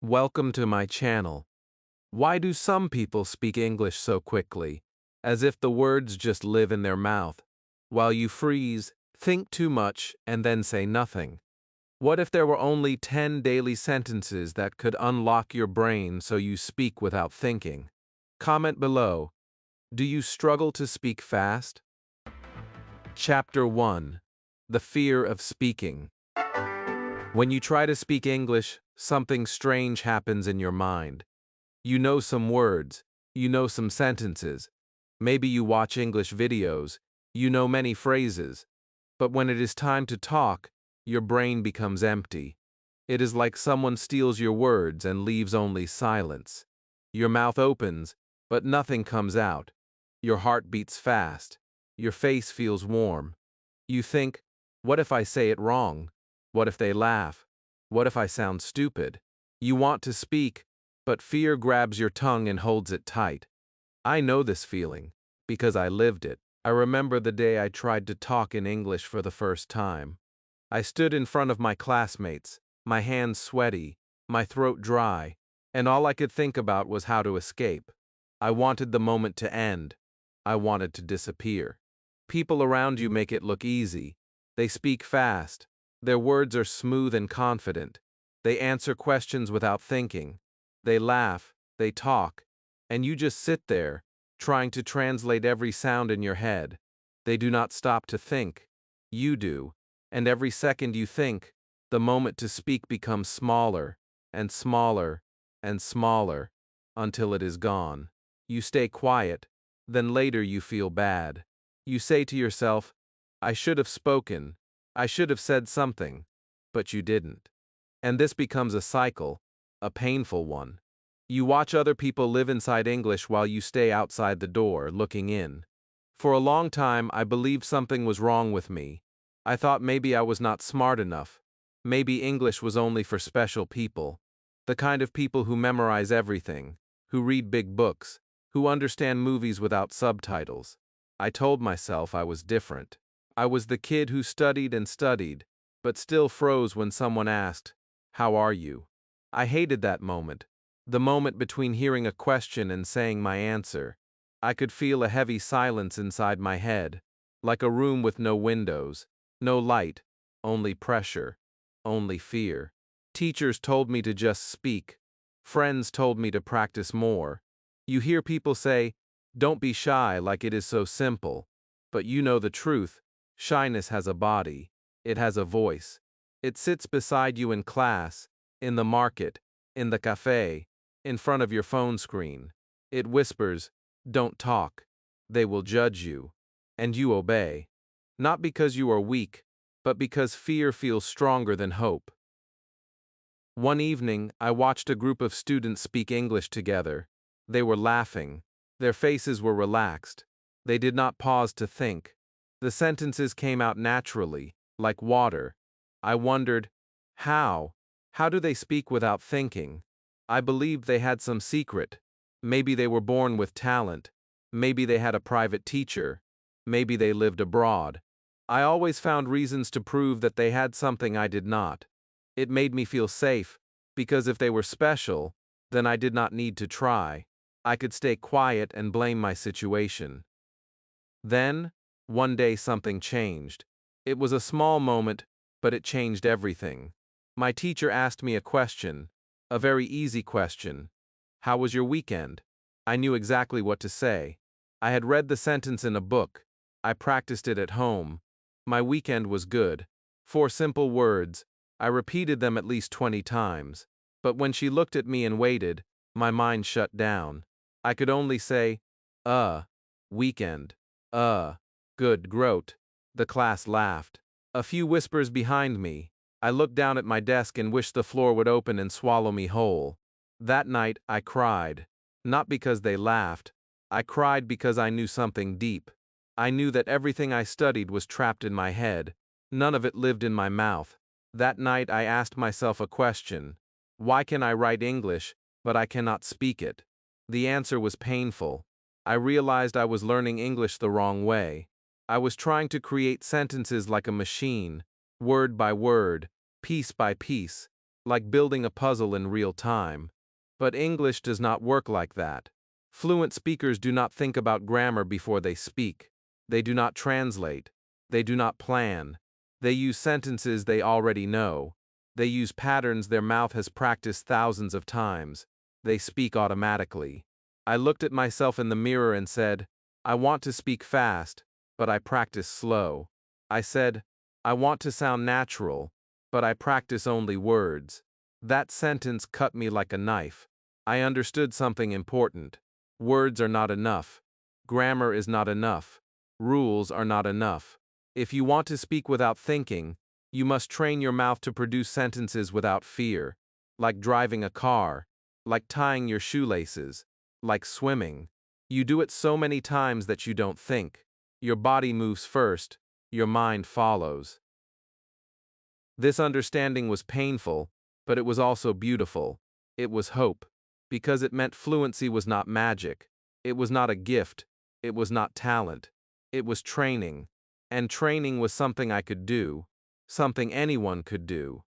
Welcome to my channel. Why do some people speak English so quickly, as if the words just live in their mouth, while you freeze, think too much, and then say nothing? What if there were only 10 daily sentences that could unlock your brain so you speak without thinking? Comment below. Do you struggle to speak fast? Chapter 1. The Fear of Speaking. When you try to speak English, something strange happens in your mind. You know some words, you know some sentences. Maybe you watch English videos, you know many phrases. But when it is time to talk, your brain becomes empty. It is like someone steals your words and leaves only silence. Your mouth opens, but nothing comes out. Your heart beats fast. Your face feels warm. You think, what if I say it wrong? What if they laugh? What if I sound stupid? You want to speak, but fear grabs your tongue and holds it tight. I know this feeling, because I lived it. I remember the day I tried to talk in English for the first time. I stood in front of my classmates, my hands sweaty, my throat dry, and all I could think about was how to escape. I wanted the moment to end. I wanted to disappear. People around you make it look easy. They speak fast. Their words are smooth and confident. They answer questions without thinking. They laugh, they talk, and you just sit there, trying to translate every sound in your head. They do not stop to think. You do. And every second you think, the moment to speak becomes smaller, and smaller, and smaller, until it is gone. You stay quiet, then later you feel bad. You say to yourself, I should have spoken, I should have said something, but you didn't. And this becomes a cycle, a painful one. You watch other people live inside English while you stay outside the door, looking in. For a long time, I believed something was wrong with me. I thought maybe I was not smart enough. Maybe English was only for special people. The kind of people who memorize everything, who read big books, who understand movies without subtitles. I told myself I was different. I was the kid who studied and studied, but still froze when someone asked, "How are you?" I hated that moment, the moment between hearing a question and saying my answer. I could feel a heavy silence inside my head, like a room with no windows, no light, only pressure, only fear. Teachers told me to just speak. Friends told me to practice more. You hear people say, "Don't be shy," like it is so simple. But you know the truth. Shyness has a body. It has a voice. It sits beside you in class, in the market, in the cafe, in front of your phone screen. It whispers, "Don't talk. They will judge you." And you obey. Not because you are weak, but because fear feels stronger than hope. One evening, I watched a group of students speak English together. They were laughing. Their faces were relaxed. They did not pause to think. The sentences came out naturally, like water. I wondered, how? How do they speak without thinking? I believed they had some secret. Maybe they were born with talent. Maybe they had a private teacher. Maybe they lived abroad. I always found reasons to prove that they had something I did not. It made me feel safe, because if they were special, then I did not need to try. I could stay quiet and blame my situation. Then, one day something changed. It was a small moment, but it changed everything. My teacher asked me a question, a very easy question. "How was your weekend?" I knew exactly what to say. I had read the sentence in a book. I practiced it at home. My weekend was good. 4 simple words. I repeated them at least 20 times. But when she looked at me and waited, my mind shut down. I could only say, weekend. Good, groat. The class laughed. A few whispers behind me. I looked down at my desk and wished the floor would open and swallow me whole. That night, I cried. Not because they laughed. I cried because I knew something deep. I knew that everything I studied was trapped in my head. None of it lived in my mouth. That night, I asked myself a question. Why can I write English, but I cannot speak it? The answer was painful. I realized I was learning English the wrong way. I was trying to create sentences like a machine, word by word, piece by piece. like building a puzzle in real time. But English does not work like that. Fluent speakers do not think about grammar before they speak. They do not translate. They do not plan. They use sentences they already know. They use patterns their mouth has practiced thousands of times. They speak automatically. I looked at myself in the mirror and said, I want to speak fast, but I practice slow. I said, I want to sound natural, but I practice only words. That sentence cut me like a knife. I understood something important. Words are not enough. Grammar is not enough. Rules are not enough. If you want to speak without thinking, you must train your mouth to produce sentences without fear, like driving a car, like tying your shoelaces, like swimming. You do it so many times that you don't think. Your body moves first, your mind follows. This understanding was painful, but it was also beautiful. It was hope, because it meant fluency was not magic. It was not a gift. It was not talent. It was training. And training was something I could do, something anyone could do.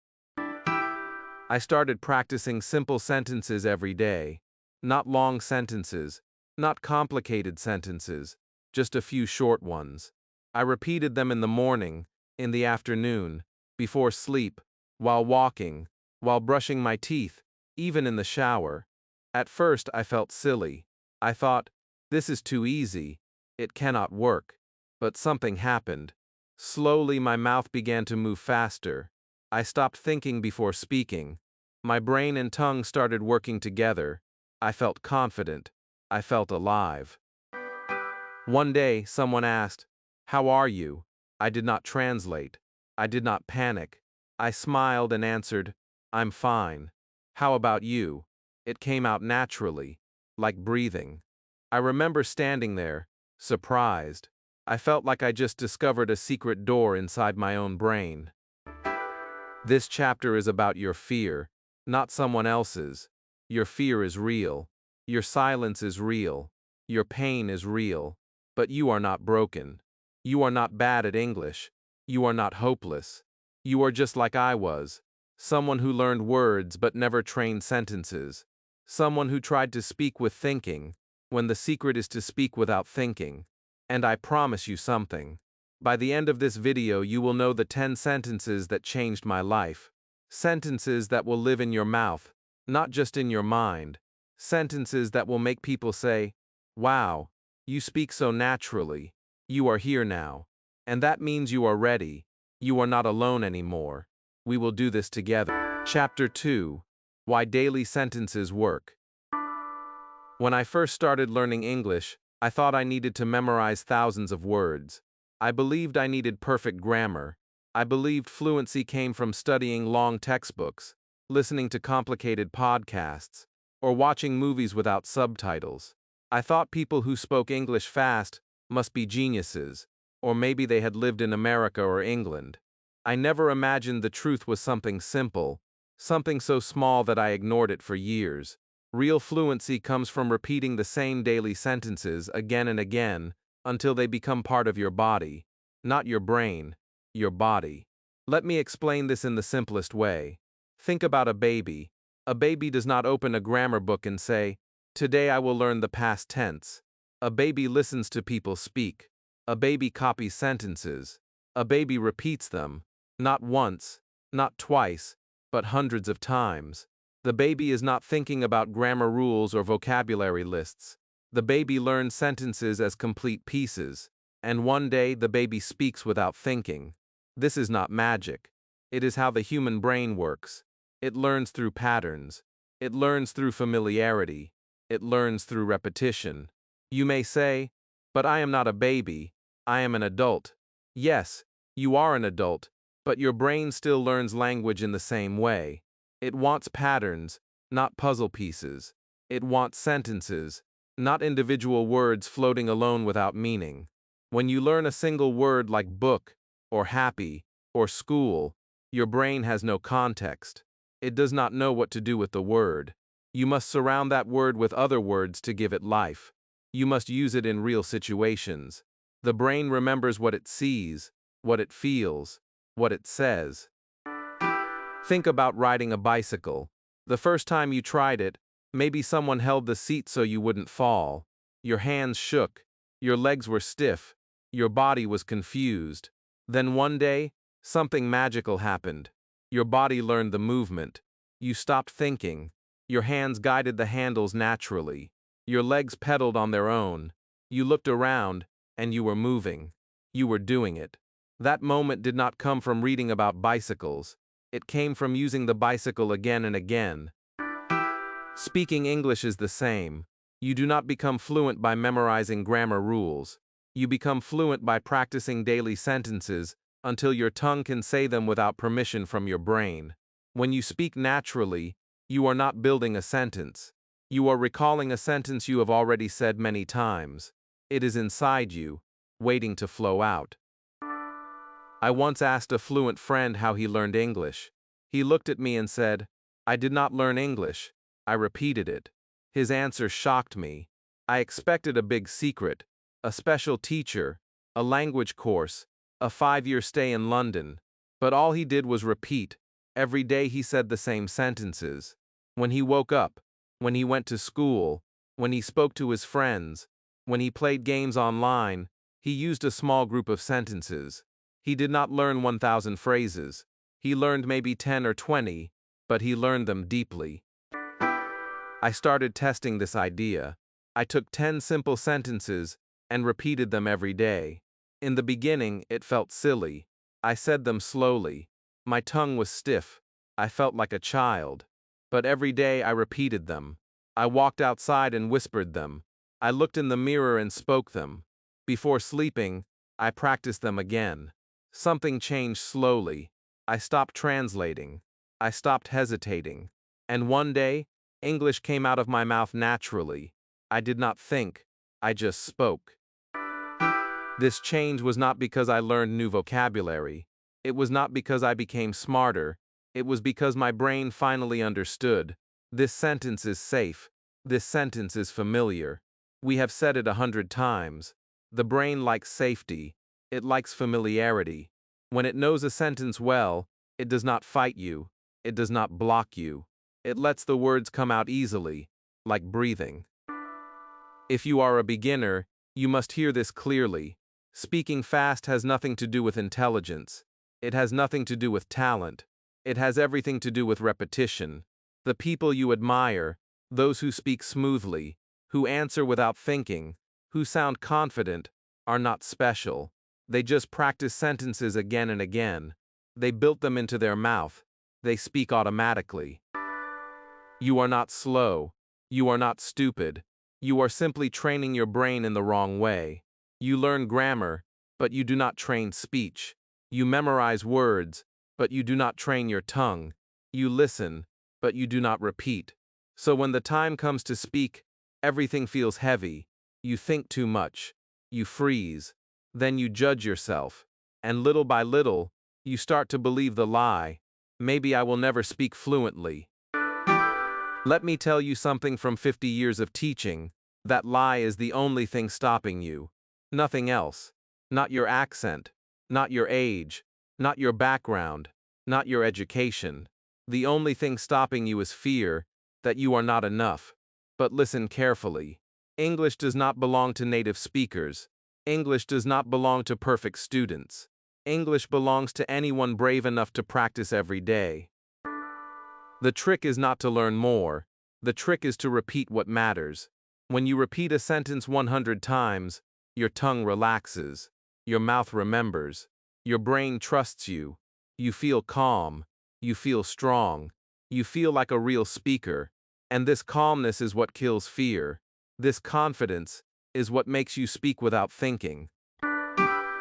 I started practicing simple sentences every day. Not long sentences, not complicated sentences, just a few short ones. I repeated them in the morning, in the afternoon, before sleep, while walking, while brushing my teeth, even in the shower. At first I felt silly. I thought, this is too easy. It cannot work. But something happened. Slowly my mouth began to move faster. I stopped thinking before speaking. My brain and tongue started working together. I felt confident. I felt alive. One day, someone asked, "How are you?" I did not translate. I did not panic. I smiled and answered, "I'm fine." "How about you?" It came out naturally, like breathing. I remember standing there, surprised. I felt like I just discovered a secret door inside my own brain. This chapter is about your fear, not someone else's. Your fear is real. Your silence is real. Your pain is real. But you are not broken. You are not bad at English. You are not hopeless. You are just like I was. Someone who learned words but never trained sentences. Someone who tried to speak with thinking, when the secret is to speak without thinking. And I promise you something. By the end of this video, you will know the 10 sentences that changed my life. Sentences that will live in your mouth, not just in your mind. Sentences that will make people say, "Wow, you speak so naturally. You are here now." And that means you are ready. You are not alone anymore. We will do this together. Chapter 2: Why Daily Sentences Work. When I first started learning English, I thought I needed to memorize thousands of words. I believed I needed perfect grammar. I believed fluency came from studying long textbooks, listening to complicated podcasts, or watching movies without subtitles. I thought people who spoke English fast must be geniuses, or maybe they had lived in America or England. I never imagined the truth was something simple, something so small that I ignored it for years. Real fluency comes from repeating the same daily sentences again and again until they become part of your body, not your brain, your body. Let me explain this in the simplest way. Think about a baby. A baby does not open a grammar book and say, "Today I will learn the past tense." A baby listens to people speak. A baby copies sentences. A baby repeats them, not once, not twice, but hundreds of times. The baby is not thinking about grammar rules or vocabulary lists. The baby learns sentences as complete pieces, and one day the baby speaks without thinking. This is not magic. It is how the human brain works. It learns through patterns. It learns through familiarity. It learns through repetition. You may say, "But I am not a baby. I am an adult." Yes, you are an adult, but your brain still learns language in the same way. It wants patterns, not puzzle pieces. It wants sentences, not individual words floating alone without meaning. When you learn a single word like book, or happy, or school, your brain has no context. It does not know what to do with the word. You must surround that word with other words to give it life. You must use it in real situations. The brain remembers what it sees, what it feels, what it says. Think about riding a bicycle. The first time you tried it, maybe someone held the seat so you wouldn't fall. Your hands shook, your legs were stiff, your body was confused. Then one day, something magical happened. Your body learned the movement. You stopped thinking. Your hands guided the handles naturally. Your legs pedaled on their own. You looked around, and you were moving. You were doing it. That moment did not come from reading about bicycles. It came from using the bicycle again and again. Speaking English is the same. You do not become fluent by memorizing grammar rules. You become fluent by practicing daily sentences until your tongue can say them without permission from your brain. When you speak naturally, you are not building a sentence. You are recalling a sentence you have already said many times. It is inside you, waiting to flow out. I once asked a fluent friend how he learned English. He looked at me and said, "I did not learn English. I repeated it." His answer shocked me. I expected a big secret, a special teacher, a language course, a 5-year stay in London. But all he did was repeat. Every day he said the same sentences. When he woke up, when he went to school, when he spoke to his friends, when he played games online, he used a small group of sentences. He did not learn 1,000 phrases. He learned maybe 10 or 20, but he learned them deeply. I started testing this idea. I took 10 simple sentences and repeated them every day. In the beginning, it felt silly. I said them slowly. My tongue was stiff. I felt like a child. But every day I repeated them. I walked outside and whispered them. I looked in the mirror and spoke them. Before sleeping, I practiced them again. Something changed slowly. I stopped translating. I stopped hesitating. And one day, English came out of my mouth naturally. I did not think. I just spoke. This change was not because I learned new vocabulary. It was not because I became smarter. It was because my brain finally understood. This sentence is safe. This sentence is familiar. We have said it 100 times. The brain likes safety. It likes familiarity. When it knows a sentence well, it does not fight you. It does not block you. It lets the words come out easily, like breathing. If you are a beginner, you must hear this clearly. Speaking fast has nothing to do with intelligence. It has nothing to do with talent. It has everything to do with repetition. The people you admire, those who speak smoothly, who answer without thinking, who sound confident, are not special. They just practice sentences again and again. They built them into their mouth. They speak automatically. You are not slow. You are not stupid. You are simply training your brain in the wrong way. You learn grammar, but you do not train speech. You memorize words, but you do not train your tongue. You listen, but you do not repeat. So when the time comes to speak, everything feels heavy. You think too much. You freeze. Then you judge yourself. And little by little, you start to believe the lie. Maybe I will never speak fluently. Let me tell you something from 50 years of teaching. That lie is the only thing stopping you. Nothing else. Not your accent. Not your age. Not your background. Not your education. The only thing stopping you is fear that you are not enough. But listen carefully. English does not belong to native speakers. English does not belong to perfect students. English belongs to anyone brave enough to practice every day. The trick is not to learn more. The trick is to repeat what matters. When you repeat a sentence 100 times, your tongue relaxes. Your mouth remembers. Your brain trusts you. You feel calm. You feel strong. You feel like a real speaker. And this calmness is what kills fear. This confidence is what makes you speak without thinking.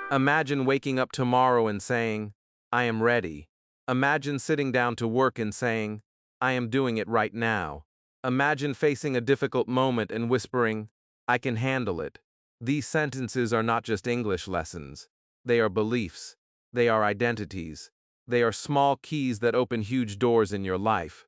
Imagine waking up tomorrow and saying, "I am ready." Imagine sitting down to work and saying, "I am doing it right now." Imagine facing a difficult moment and whispering, "I can handle it." These sentences are not just English lessons. They are beliefs. They are identities. They are small keys that open huge doors in your life.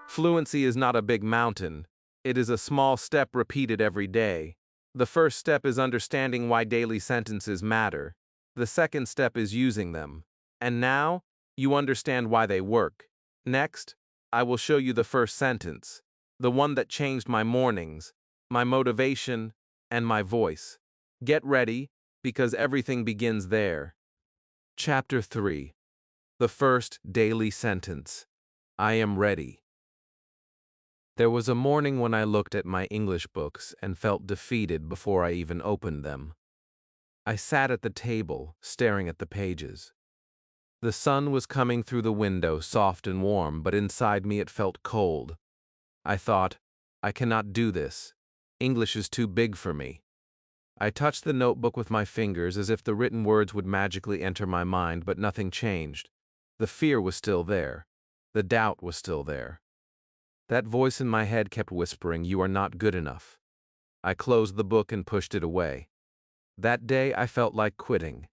Fluency is not a big mountain. It is a small step repeated every day. The first step is understanding why daily sentences matter. The second step is using them. And now, You understand why they work. Next, I will show you the first sentence, the one that changed my mornings, my motivation, and my voice. Get ready, because everything begins there. Chapter 3. The first daily sentence. I am ready. There was a morning when I looked at my English books and felt defeated before I even opened them. I sat at the table, staring at the pages. The sun was coming through the window, soft and warm, but inside me it felt cold. I thought, I cannot do this. English is too big for me. I touched the notebook with my fingers as if the written words would magically enter my mind, but nothing changed. The fear was still there. The doubt was still there. That voice in my head kept whispering, "You are not good enough." I closed the book and pushed it away. That day I felt like quitting.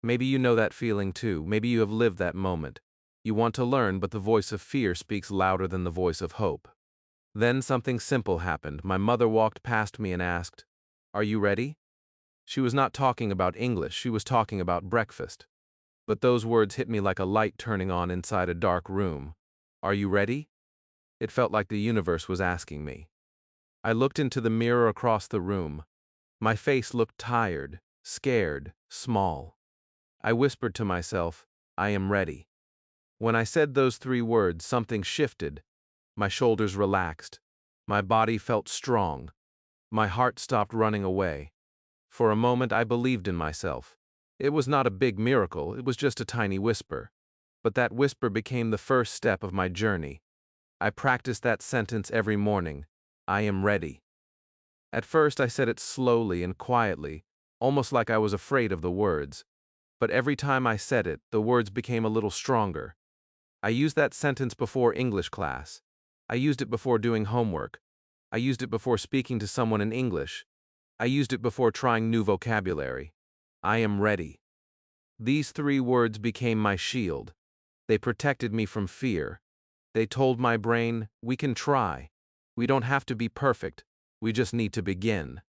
Maybe you know that feeling too. Maybe you have lived that moment. You want to learn, but the voice of fear speaks louder than the voice of hope. Then something simple happened. My mother walked past me and asked, "Are you ready?" She was not talking about English, she was talking about breakfast. But those words hit me like a light turning on inside a dark room. Are you ready? It felt like the universe was asking me. I looked into the mirror across the room. My face looked tired, scared, small. I whispered to myself, I am ready. When I said those 3 words, something shifted. My shoulders relaxed. My body felt strong. My heart stopped running away. For a moment I believed in myself. It was not a big miracle, it was just a tiny whisper. But that whisper became the first step of my journey. I practiced that sentence every morning. I am ready. At first I said it slowly and quietly, almost like I was afraid of the words. But every time I said it, the words became a little stronger. I used that sentence before English class. I used it before doing homework. I used it before speaking to someone in English. I used it before trying new vocabulary. I am ready. These 3 words became my shield. They protected me from fear. They told my brain, we can try. We don't have to be perfect. We just need to begin.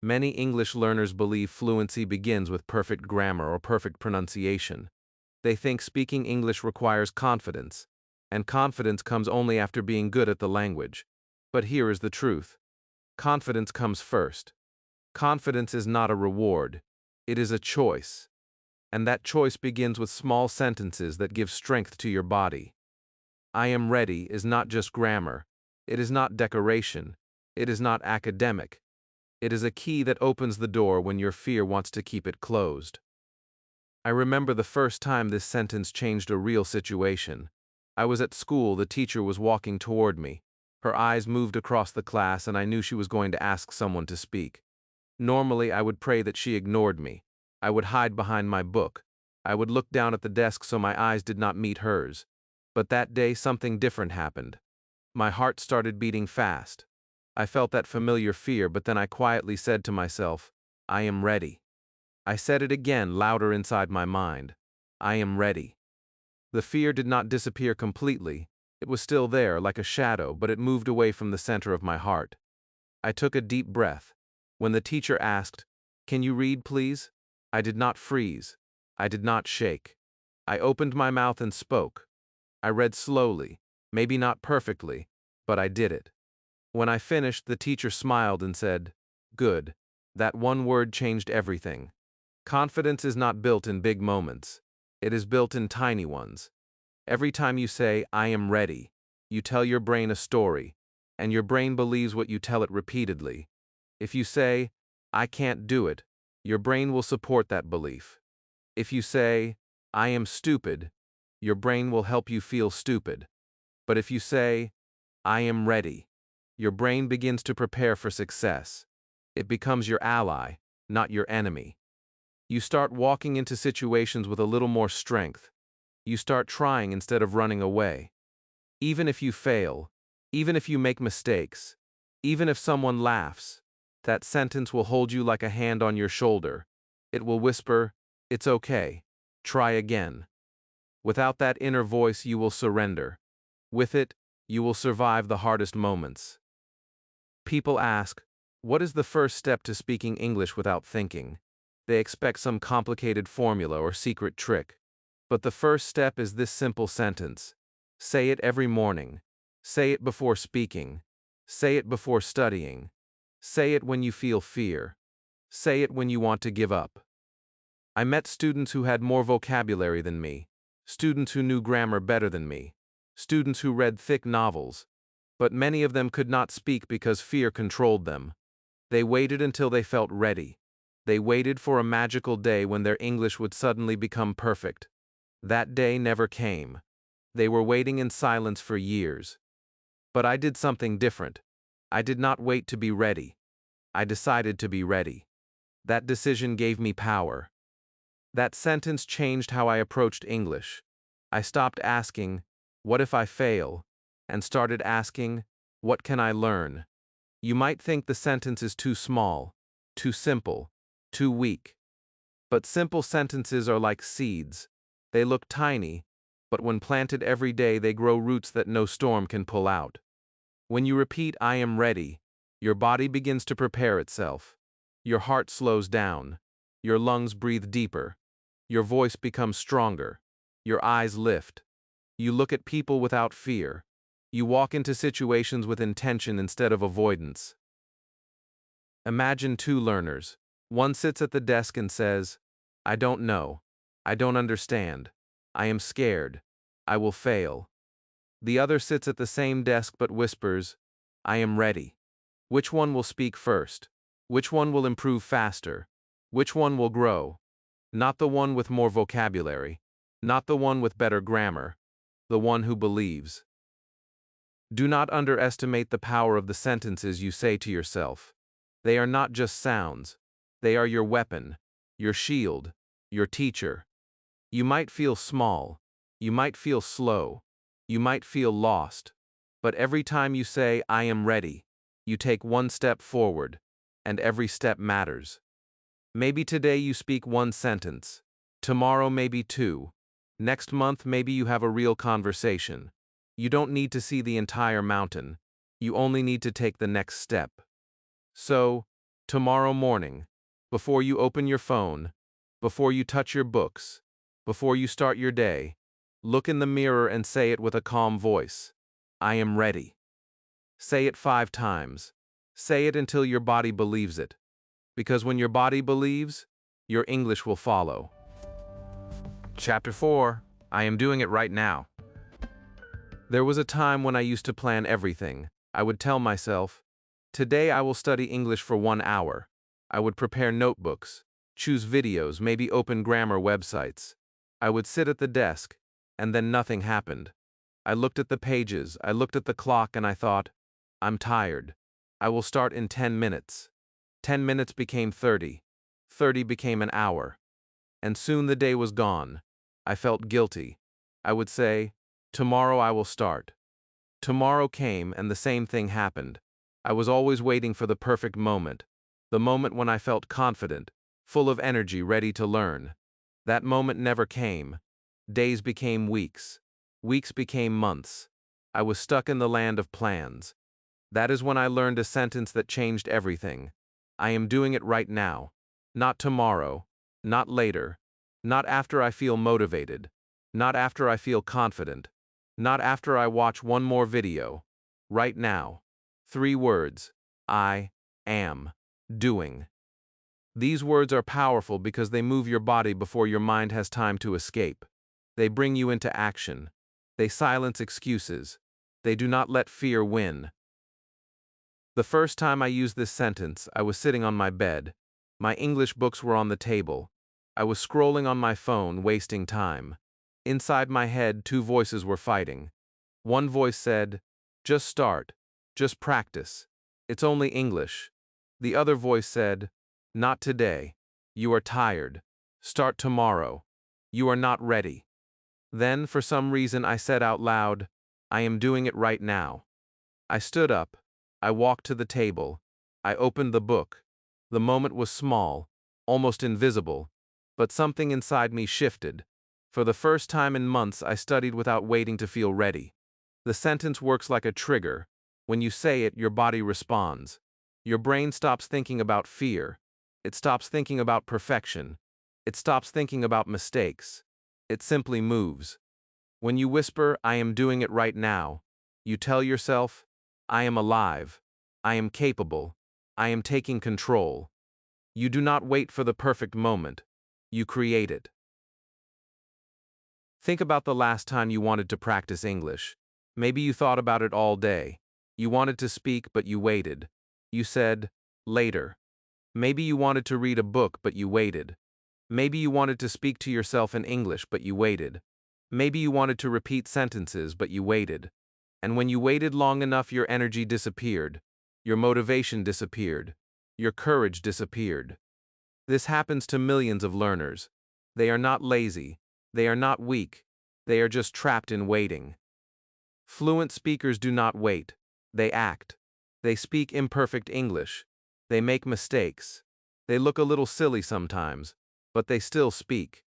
Many English learners believe fluency begins with perfect grammar or perfect pronunciation. They think speaking English requires confidence, and confidence comes only after being good at the language. But here is the truth. Confidence comes first. Confidence is not a reward. It is a choice. And that choice begins with small sentences that give strength to your body. I am ready is not just grammar. It is not decoration. It is not academic. It is a key that opens the door when your fear wants to keep it closed. I remember the first time this sentence changed a real situation. I was at school, the teacher was walking toward me. Her eyes moved across the class and I knew she was going to ask someone to speak. Normally I would pray that she ignored me. I would hide behind my book. I would look down at the desk so my eyes did not meet hers. But that day something different happened. My heart started beating fast. I felt that familiar fear, but then I quietly said to myself, I am ready. I said it again, louder inside my mind. I am ready. The fear did not disappear completely. It was still there, like a shadow, but it moved away from the center of my heart. I took a deep breath. When the teacher asked, "Can you read, please?" I did not freeze. I did not shake. I opened my mouth and spoke. I read slowly, maybe not perfectly, but I did it. When I finished, the teacher smiled and said, "Good. That one word changed everything." Confidence is not built in big moments. It is built in tiny ones. Every time you say, I am ready, you tell your brain a story, and your brain believes what you tell it repeatedly. If you say, I can't do it, your brain will support that belief. If you say, I am stupid, your brain will help you feel stupid. But if you say, I am ready, your brain begins to prepare for success. It becomes your ally, not your enemy. You start walking into situations with a little more strength. You start trying instead of running away. Even if you fail, even if you make mistakes, even if someone laughs, that sentence will hold you like a hand on your shoulder. It will whisper, it's okay. Try again. Without that inner voice, you will surrender. With it, you will survive the hardest moments. People ask, what is the first step to speaking English without thinking? They expect some complicated formula or secret trick. But the first step is this simple sentence. Say it every morning. Say it before speaking. Say it before studying. Say it when you feel fear. Say it when you want to give up. I met students who had more vocabulary than me, students who knew grammar better than me, students who read thick novels, but many of them could not speak because fear controlled them. They waited until they felt ready. They waited for a magical day when their English would suddenly become perfect. That day never came. They were waiting in silence for years. But I did something different. I did not wait to be ready. I decided to be ready. That decision gave me power. That sentence changed how I approached English. I stopped asking, "What if I fail?" and started asking, "What can I learn?" You might think the sentence is too small, too simple, too weak. But simple sentences are like seeds. They look tiny, but when planted every day, they grow roots that no storm can pull out. When you repeat, "I am ready," your body begins to prepare itself. Your heart slows down. Your lungs breathe deeper. Your voice becomes stronger. Your eyes lift. You look at people without fear. You walk into situations with intention instead of avoidance. Imagine two learners. One sits at the desk and says, "I don't know. I don't understand. I am scared. I will fail." The other sits at the same desk but whispers, "I am ready." Which one will speak first? Which one will improve faster? Which one will grow? Not the one with more vocabulary. Not the one with better grammar. The one who believes. Do not underestimate the power of the sentences you say to yourself. They are not just sounds. They are your weapon, your shield, your teacher. You might feel small. You might feel slow. You might feel lost. But every time you say, "I am ready," you take one step forward, and every step matters. Maybe today you speak one sentence. Tomorrow maybe two. Next month maybe you have a real conversation. You don't need to see the entire mountain. You only need to take the next step. So, tomorrow morning, before you open your phone, before you touch your books, before you start your day, look in the mirror and say it with a calm voice. "I am ready." Say it 5 times. Say it until your body believes it. Because when your body believes, your English will follow. Chapter 4. I am doing it right now. There was a time when I used to plan everything. I would tell myself, "Today I will study English for 1 hour." I would prepare notebooks, choose videos, maybe open grammar websites. I would sit at the desk, and then nothing happened. I looked at the pages, I looked at the clock, and I thought, "I'm tired. I will start in 10 minutes. 10 minutes became 30. 30 became an hour. And soon the day was gone. I felt guilty. I would say, "Tomorrow I will start." Tomorrow came and the same thing happened. I was always waiting for the perfect moment. The moment when I felt confident, full of energy, ready to learn. That moment never came. Days became weeks. Weeks became months. I was stuck in the land of plans. That is when I learned a sentence that changed everything. I am doing it right now. Not tomorrow. Not later. Not after I feel motivated. Not after I feel confident. Not after I watch one more video. Right now. 3 words. I am doing. These words are powerful because they move your body before your mind has time to escape. They bring you into action. They silence excuses. They do not let fear win. The first time I used this sentence, I was sitting on my bed. My English books were on the table. I was scrolling on my phone, wasting time. Inside my head, 2 voices were fighting. One voice said, "Just start. Just practice. It's only English." The other voice said, "Not today. You are tired. Start tomorrow. You are not ready." Then, for some reason, I said out loud, "I am doing it right now." I stood up. I walked to the table. I opened the book. The moment was small, almost invisible, but something inside me shifted. For the first time in months, I studied without waiting to feel ready. The sentence works like a trigger. When you say it, your body responds. Your brain stops thinking about fear. It stops thinking about perfection. It stops thinking about mistakes. It simply moves. When you whisper, I am doing it right now, you tell yourself, I am alive. I am capable. I am taking control. You do not wait for the perfect moment. You create it. Think about the last time you wanted to practice English. Maybe you thought about it all day. You wanted to speak, but you waited. You said, later. Maybe you wanted to read a book, but you waited. Maybe you wanted to speak to yourself in English, but you waited. Maybe you wanted to repeat sentences, but you waited. And when you waited long enough, your energy disappeared. Your motivation disappeared. Your courage disappeared. This happens to millions of learners. They are not lazy. They are not weak. They are just trapped in waiting. Fluent speakers do not wait. They act. They speak imperfect English. They make mistakes. They look a little silly sometimes, but they still speak.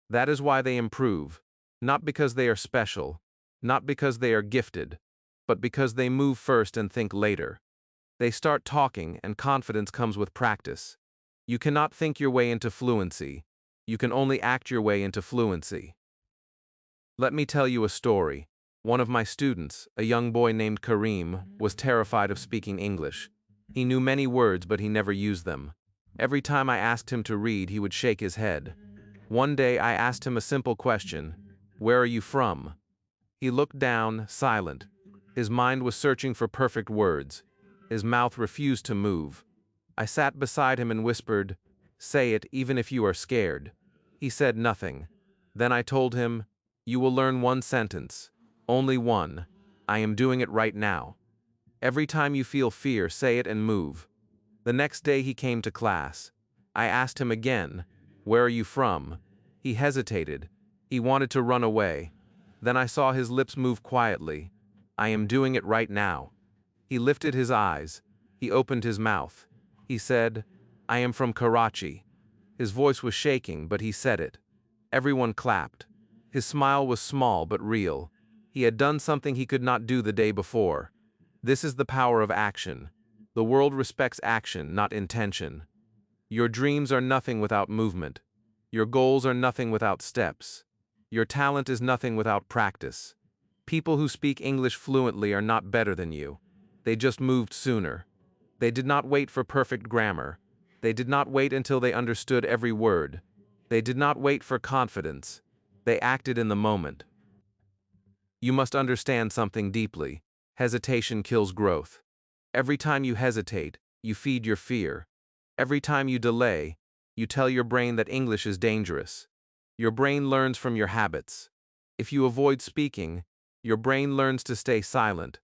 That is why they improve. Not because they are special, not because they are gifted, but because they move first and think later. They start talking, and confidence comes with practice. You cannot think your way into fluency. You can only act your way into fluency. Let me tell you a story. One of my students, a young boy named Kareem, was terrified of speaking English. He knew many words, but he never used them. Every time I asked him to read, he would shake his head. One day I asked him a simple question, "Where are you from?" He looked down, silent. His mind was searching for perfect words. His mouth refused to move. I sat beside him and whispered, "Say it even if you are scared." He said nothing. Then I told him, "You will learn one sentence. Only one. I am doing it right now." Every time you feel fear, say it and move. The next day he came to class. I asked him again, "Where are you from?" He hesitated. He wanted to run away. Then I saw his lips move quietly. "I am doing it right now." He lifted his eyes. He opened his mouth. He said, "I am from Karachi." His voice was shaking, but he said it. Everyone clapped. His smile was small but real. He had done something he could not do the day before. This is the power of action. The world respects action, not intention. Your dreams are nothing without movement. Your goals are nothing without steps. Your talent is nothing without practice. People who speak English fluently are not better than you. They just moved sooner. They did not wait for perfect grammar. They did not wait until they understood every word. They did not wait for confidence. They acted in the moment. You must understand something deeply. Hesitation kills growth. Every time you hesitate, you feed your fear. Every time you delay, you tell your brain that English is dangerous. Your brain learns from your habits. If you avoid speaking, your brain learns to stay silent.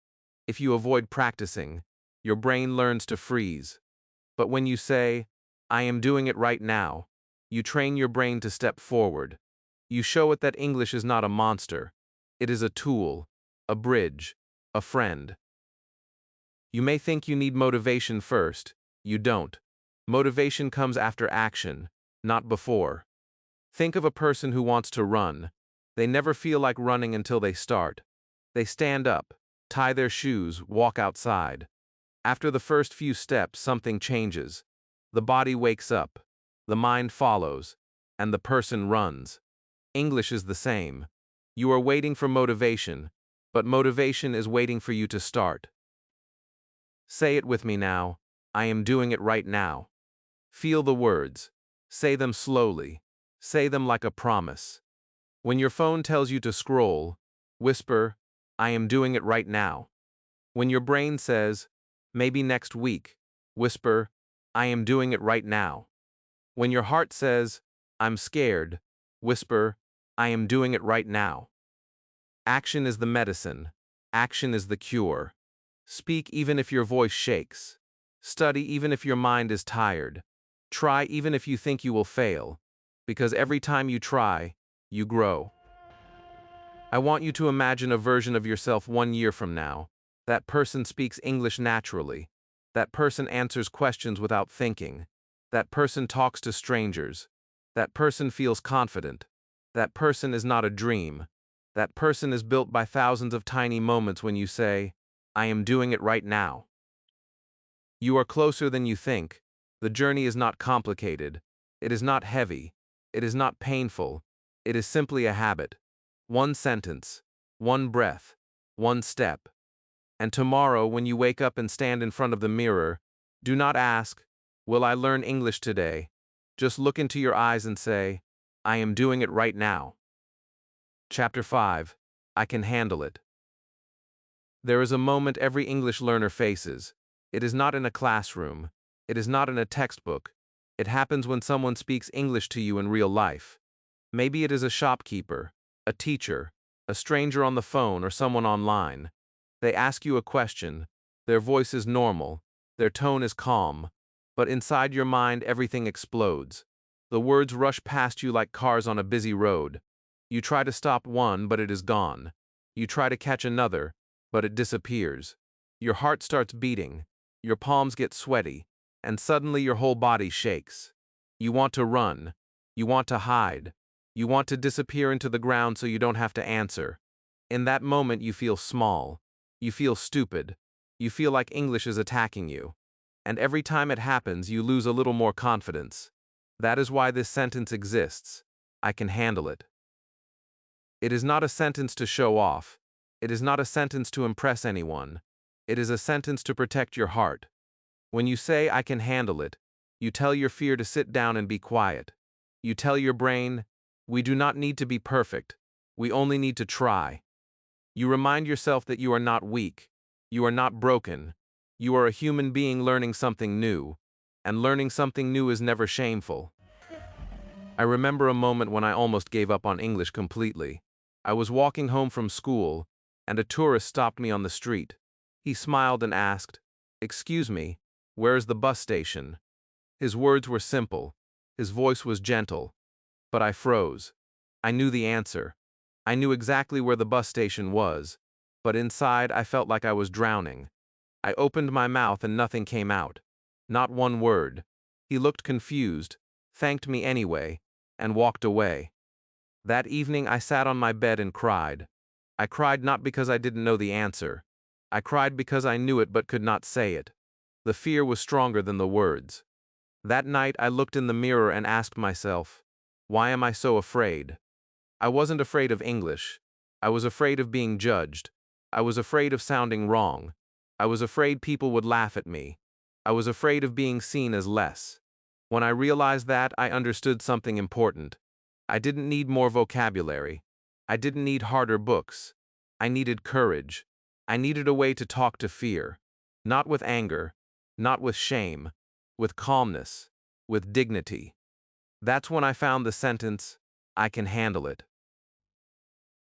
If you avoid practicing, your brain learns to freeze. But when you say, "I am doing it right now," you train your brain to step forward. You show it that English is not a monster. It is a tool, a bridge, a friend. You may think you need motivation first. You don't. Motivation comes after action, not before. Think of a person who wants to run. They never feel like running until they start. They stand up, tie their shoes, walk outside. After the first few steps, something changes. The body wakes up, the mind follows, and the person runs. English is the same. You are waiting for motivation, but motivation is waiting for you to start. Say it with me now. I am doing it right now. Feel the words. Say them slowly. Say them like a promise. When your phone tells you to scroll, whisper, "I am doing it right now." When your brain says, "Maybe next week," whisper, "I am doing it right now." When your heart says, "I'm scared," whisper, "I am doing it right now." Action is the medicine. Action is the cure. Speak even if your voice shakes. Study even if your mind is tired. Try even if you think you will fail. Because every time you try, you grow. I want you to imagine a version of yourself 1 year from now. That person speaks English naturally. That person answers questions without thinking. That person talks to strangers. That person feels confident. That person is not a dream. That person is built by thousands of tiny moments when you say, "I am doing it right now." You are closer than you think. The journey is not complicated. It is not heavy. It is not painful. It is simply a habit. One sentence, one breath, one step. And tomorrow, when you wake up and stand in front of the mirror, do not ask, "Will I learn English today?" Just look into your eyes and say, "I am doing it right now." Chapter 5. I Can Handle It. There is a moment every English learner faces. It is not in a classroom. It is not in a textbook. It happens when someone speaks English to you in real life. Maybe it is a shopkeeper, a teacher, a stranger on the phone, or someone online. They ask you a question. Their voice is normal. Their tone is calm. But inside your mind, everything explodes. The words rush past you like cars on a busy road. You try to stop one, but it is gone. You try to catch another, but it disappears. Your heart starts beating. Your palms get sweaty. And suddenly your whole body shakes. You want to run. You want to hide. You want to disappear into the ground so you don't have to answer. In that moment, you feel small. You feel stupid. You feel like English is attacking you. And every time it happens, you lose a little more confidence. That is why this sentence exists. I can handle it. It is not a sentence to show off. It is not a sentence to impress anyone. It is a sentence to protect your heart. When you say, "I can handle it," you tell your fear to sit down and be quiet. You tell your brain, "We do not need to be perfect. We only need to try." You remind yourself that you are not weak. You are not broken. You are a human being learning something new. And learning something new is never shameful. I remember a moment when I almost gave up on English completely. I was walking home from school, and a tourist stopped me on the street. He smiled and asked, "Excuse me, where is the bus station?" His words were simple. His voice was gentle. But I froze. I knew the answer. I knew exactly where the bus station was. But inside, I felt like I was drowning. I opened my mouth and nothing came out. Not one word. He looked confused, thanked me anyway, and walked away. That evening, I sat on my bed and cried. I cried not because I didn't know the answer. I cried because I knew it but could not say it. The fear was stronger than the words. That night, I looked in the mirror and asked myself, why am I so afraid? I wasn't afraid of English. I was afraid of being judged. I was afraid of sounding wrong. I was afraid people would laugh at me. I was afraid of being seen as less. When I realized that, I understood something important. I didn't need more vocabulary. I didn't need harder books. I needed courage. I needed a way to talk to fear. Not with anger, not with shame, with calmness, with dignity. That's when I found the sentence, "I can handle it."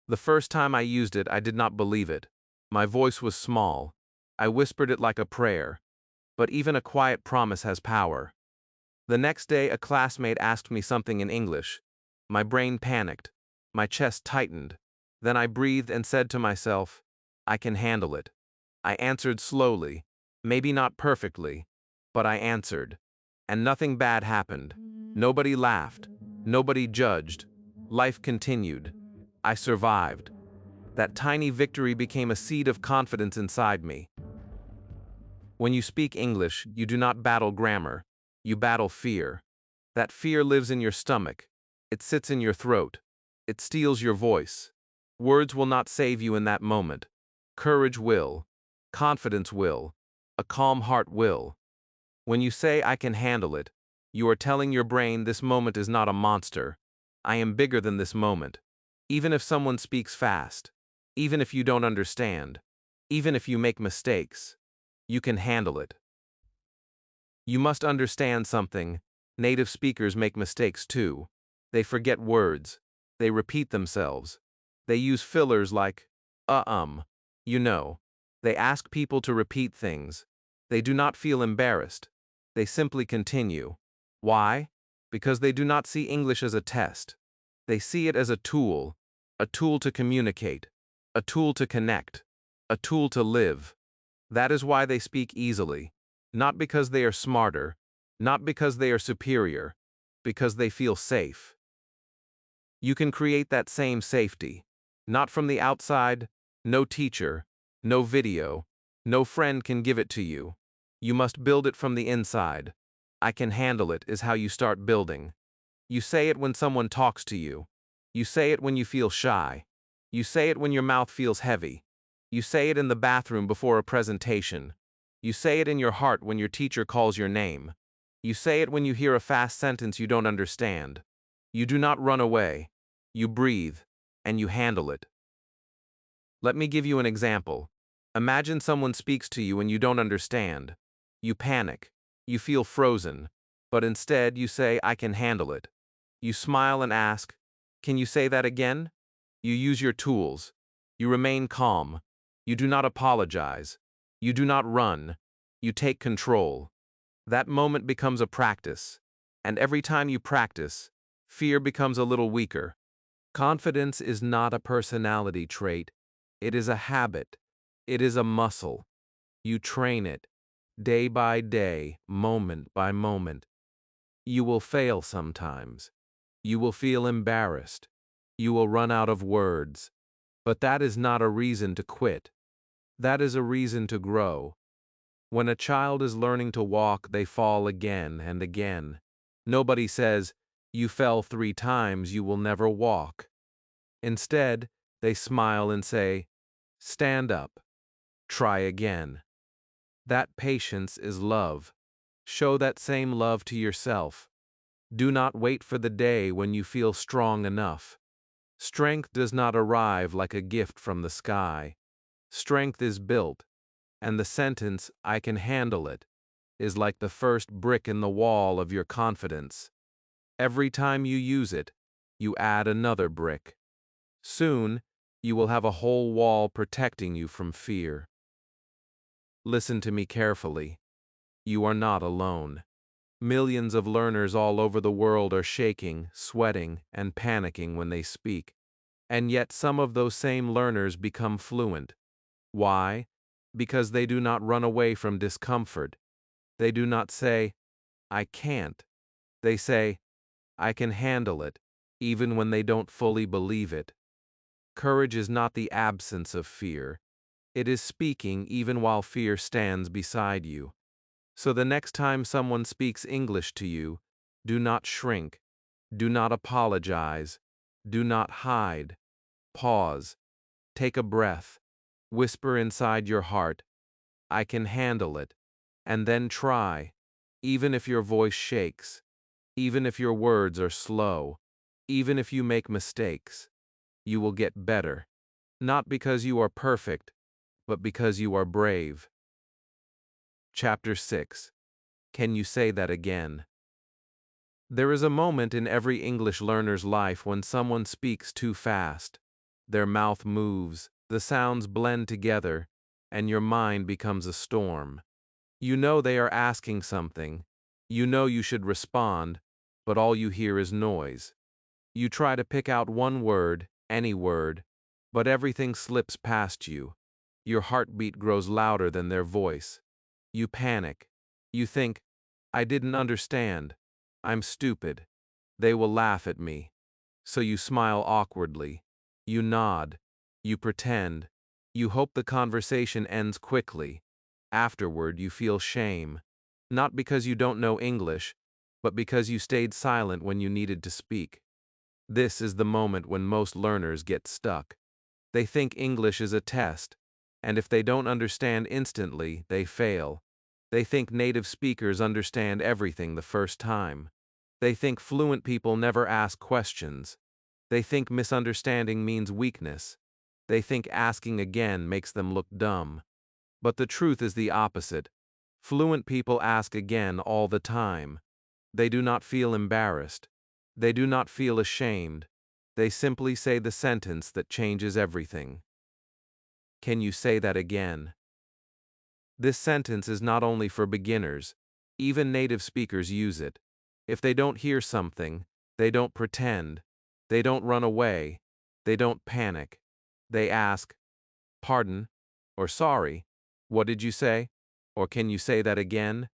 The first time I used it, I did not believe it. My voice was small. I whispered it like a prayer. But even a quiet promise has power. The next day, a classmate asked me something in English. My brain panicked. My chest tightened. Then I breathed and said to myself, "I can handle it." I answered slowly, maybe not perfectly, but I answered. And nothing bad happened. Nobody laughed. Nobody judged. Life continued. I survived. That tiny victory became a seed of confidence inside me. When you speak English, you do not battle grammar. You battle fear. That fear lives in your stomach. It sits in your throat. It steals your voice. Words will not save you in that moment. Courage will. Confidence will. A calm heart will. When you say, "I can handle it," you are telling your brain, this moment is not a monster. I am bigger than this moment. Even if someone speaks fast. Even if you don't understand. Even if you make mistakes. You can handle it. You must understand something. Native speakers make mistakes too. They forget words. They repeat themselves. They use fillers like, you know. They ask people to repeat things. They do not feel embarrassed. They simply continue. Why? Because they do not see English as a test. They see it as a tool to communicate, a tool to connect, a tool to live. That is why they speak easily. Not because they are smarter, not because they are superior, because they feel safe. You can create that same safety. Not from the outside, no teacher, no video, no friend can give it to you. You must build it from the inside. I can handle it is how you start building. You say it when someone talks to you. You say it when you feel shy. You say it when your mouth feels heavy. You say it in the bathroom before a presentation. You say it in your heart when your teacher calls your name. You say it when you hear a fast sentence you don't understand. You do not run away. You breathe, and you handle it. Let me give you an example. Imagine someone speaks to you and you don't understand. You panic. You feel frozen. But instead, you say, I can handle it. You smile and ask, can you say that again? You use your tools. You remain calm. You do not apologize. You do not run. You take control. That moment becomes a practice. And every time you practice, fear becomes a little weaker. Confidence is not a personality trait. It is a habit. It is a muscle. You train it, day by day, moment by moment. You will fail sometimes. You will feel embarrassed. You will run out of words. But that is not a reason to quit. That is a reason to grow. When a child is learning to walk, they fall again and again. Nobody says, you fell 3 times, you will never walk. Instead, they smile and say, stand up, try again. That patience is love. Show that same love to yourself. Do not wait for the day when you feel strong enough. Strength does not arrive like a gift from the sky. Strength is built, and the sentence, I can handle it, is like the first brick in the wall of your confidence. Every time you use it, you add another brick. Soon, you will have a whole wall protecting you from fear. Listen to me carefully. You are not alone. Millions of learners all over the world are shaking, sweating, and panicking when they speak. And yet some of those same learners become fluent. Why? Because they do not run away from discomfort. They do not say, I can't. They say, I can handle it, even when they don't fully believe it. Courage is not the absence of fear. It is speaking even while fear stands beside you. So the next time someone speaks English to you, do not shrink. Do not apologize. Do not hide. Pause. Take a breath. Whisper inside your heart, I can handle it. And then try, even if your voice shakes, even if your words are slow, even if you make mistakes. You will get better, not because you are perfect, but because you are brave. Chapter 6. Can you say that again? There is a moment in every English learner's life when someone speaks too fast. Their mouth moves, the sounds blend together, and your mind becomes a storm. You know they are asking something. You know you should respond, but all you hear is noise. You try to pick out one word, any word, but everything slips past you. Your heartbeat grows louder than their voice. You panic. You think, I didn't understand. I'm stupid. They will laugh at me. So you smile awkwardly. You nod. You pretend. You hope the conversation ends quickly. Afterward, you feel shame. Not because you don't know English, but because you stayed silent when you needed to speak. This is the moment when most learners get stuck. They think English is a test, and if they don't understand instantly, they fail. They think native speakers understand everything the first time. They think fluent people never ask questions. They think misunderstanding means weakness. They think asking again makes them look dumb. But the truth is the opposite. Fluent people ask again all the time. They do not feel embarrassed. They do not feel ashamed. They simply say the sentence that changes everything. Can you say that again? This sentence is not only for beginners. Even native speakers use it. If they don't hear something, they don't pretend. They don't run away. They don't panic. They ask, pardon, or sorry, what did you say? Or can you say that again?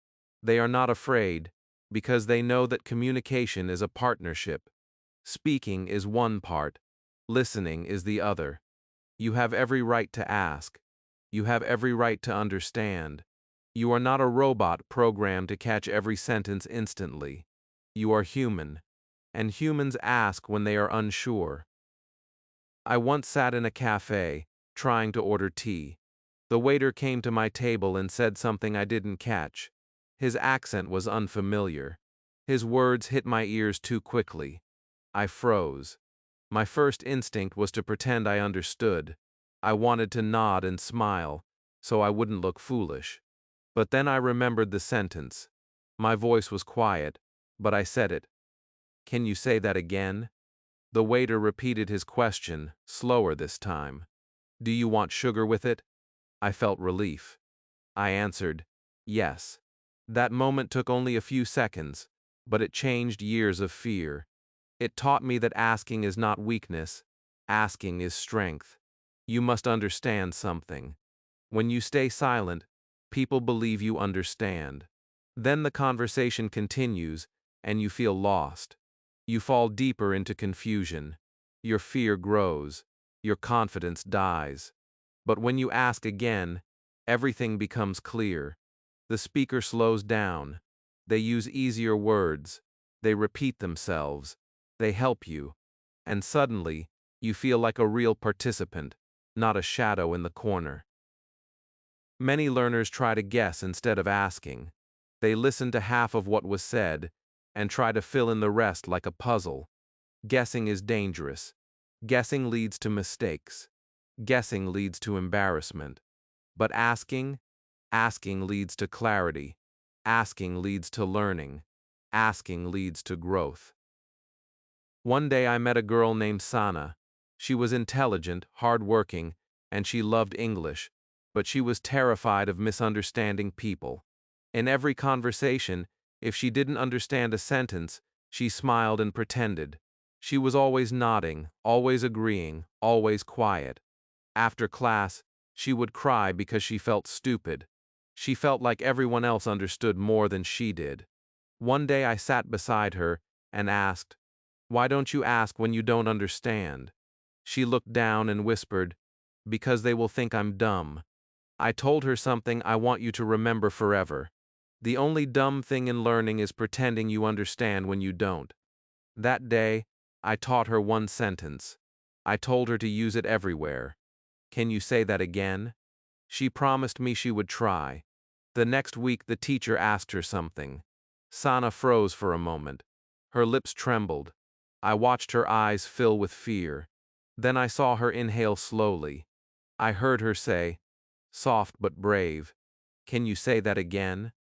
They are not afraid, because they know that communication is a partnership. Speaking is one part, listening is the other. You have every right to ask. You have every right to understand. You are not a robot programmed to catch every sentence instantly. You are human. and humans ask when they are unsure. I once sat in a cafe, trying to order tea. The waiter came to my table and said something I didn't catch. His accent was unfamiliar. His words hit my ears too quickly. I froze. My first instinct was to pretend I understood. I wanted to nod and smile, so I wouldn't look foolish. But then I remembered the sentence. My voice was quiet, but I said it. "Can you say that again?" The waiter repeated his question, slower this time. "Do you want sugar with it?" I felt relief. I answered, "Yes." That moment took only a few seconds, but it changed years of fear. It taught me that asking is not weakness, asking is strength. You must understand something. When you stay silent, people believe you understand. Then the conversation continues, and you feel lost. You fall deeper into confusion. Your fear grows. Your confidence dies. But when you ask again, everything becomes clear. The speaker slows down. They use easier words. They repeat themselves. They help you. And suddenly, you feel like a real participant, not a shadow in the corner. Many learners try to guess instead of asking. They listen to half of what was said and try to fill in the rest like a puzzle. Guessing is dangerous. Guessing leads to mistakes. Guessing leads to embarrassment. But asking leads to clarity. Asking leads to learning. Asking leads to growth. One day I met a girl named Sana. She was intelligent, hardworking, and she loved English, but she was terrified of misunderstanding people. In every conversation, if she didn't understand a sentence, she smiled and pretended. She was always nodding, always agreeing, always quiet. After class, she would cry because she felt stupid. She felt like everyone else understood more than she did. One day I sat beside her and asked, "Why don't you ask when you don't understand?" She looked down and whispered, "Because they will think I'm dumb." I told her something I want you to remember forever. The only dumb thing in learning is pretending you understand when you don't. That day, I taught her one sentence. I told her to use it everywhere. "Can you say that again?" She promised me she would try. The next week the teacher asked her something. Sana froze for a moment. Her lips trembled. I watched her eyes fill with fear. Then I saw her inhale slowly. I heard her say, soft but brave, "Can you say that again?"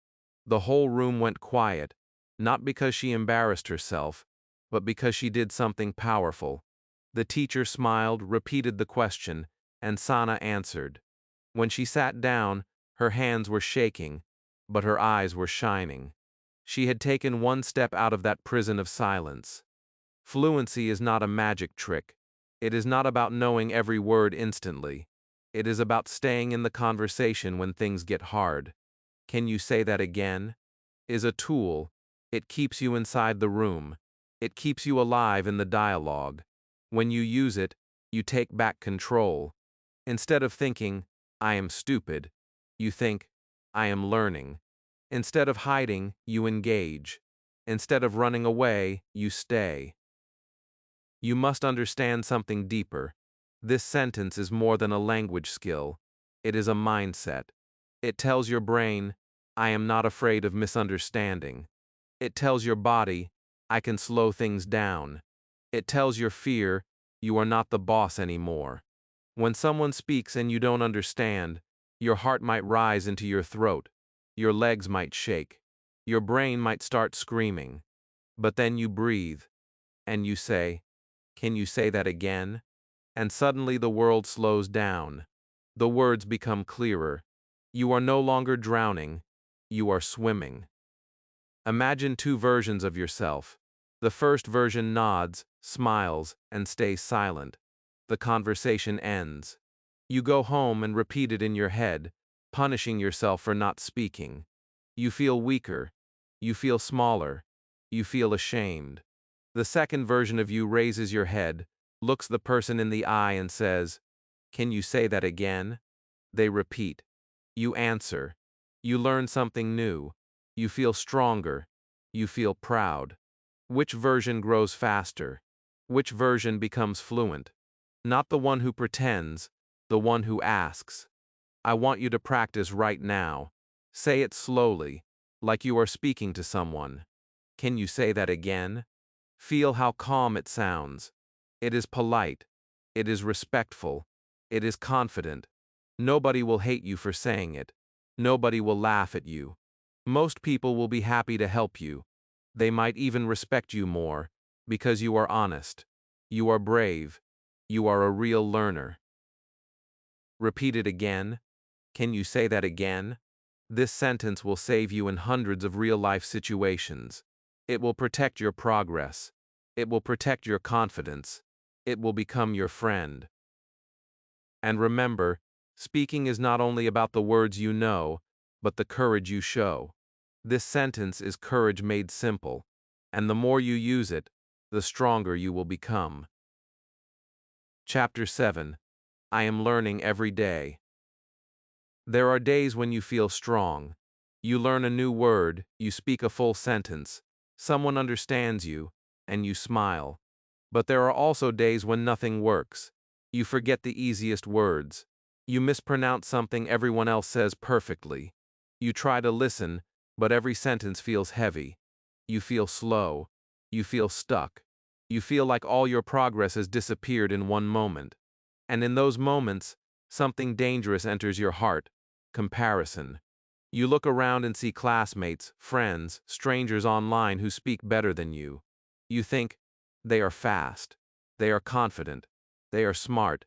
The whole room went quiet, not because she embarrassed herself, but because she did something powerful. The teacher smiled, repeated the question, and Sana answered. When she sat down, her hands were shaking, but her eyes were shining. She had taken one step out of that prison of silence. Fluency is not a magic trick. It is not about knowing every word instantly. It is about staying in the conversation when things get hard. "Can you say that again?" is a tool. It keeps you inside the room. It keeps you alive in the dialogue. When you use it, you take back control. Instead of thinking, "I am stupid," you think, "I am learning." Instead of hiding, you engage. Instead of running away, you stay. You must understand something deeper. This sentence is more than a language skill. It is a mindset. It tells your brain, "I am not afraid of misunderstanding." It tells your body, "I can slow things down." It tells your fear, "You are not the boss anymore." When someone speaks and you don't understand, your heart might rise into your throat. Your legs might shake. Your brain might start screaming. But then you breathe, and you say, "Can you say that again?" And suddenly the world slows down. The words become clearer. You are no longer drowning. You are swimming. Imagine two versions of yourself. The first version nods, smiles, and stays silent. The conversation ends. You go home and repeat it in your head, punishing yourself for not speaking. You feel weaker. You feel smaller. You feel ashamed. The second version of you raises your head, looks the person in the eye and says, "Can you say that again?" They repeat. You answer. You learn something new. You feel stronger. You feel proud. Which version grows faster? Which version becomes fluent? Not the one who pretends, the one who asks. I want you to practice right now. Say it slowly, like you are speaking to someone. Can you say that again? Feel how calm it sounds. It is polite. It is respectful. It is confident. Nobody will hate you for saying it. Nobody will laugh at you. Most people will be happy to help you. They might even respect you more, because you are honest. You are brave. You are a real learner. Repeat it again. Can you say that again? This sentence will save you in hundreds of real-life situations. It will protect your progress. It will protect your confidence. It will become your friend. And remember, speaking is not only about the words you know, but the courage you show. This sentence is courage made simple, and the more you use it, the stronger you will become. Chapter 7. I am learning every day. There are days when you feel strong. You learn a new word, you speak a full sentence, someone understands you, and you smile. But there are also days when nothing works. You forget the easiest words. You mispronounce something everyone else says perfectly. You try to listen, but every sentence feels heavy. You feel slow. You feel stuck. You feel like all your progress has disappeared in one moment. And in those moments, something dangerous enters your heart: comparison. You look around and see classmates, friends, strangers online who speak better than you. You think, they are fast. They are confident. They are smart.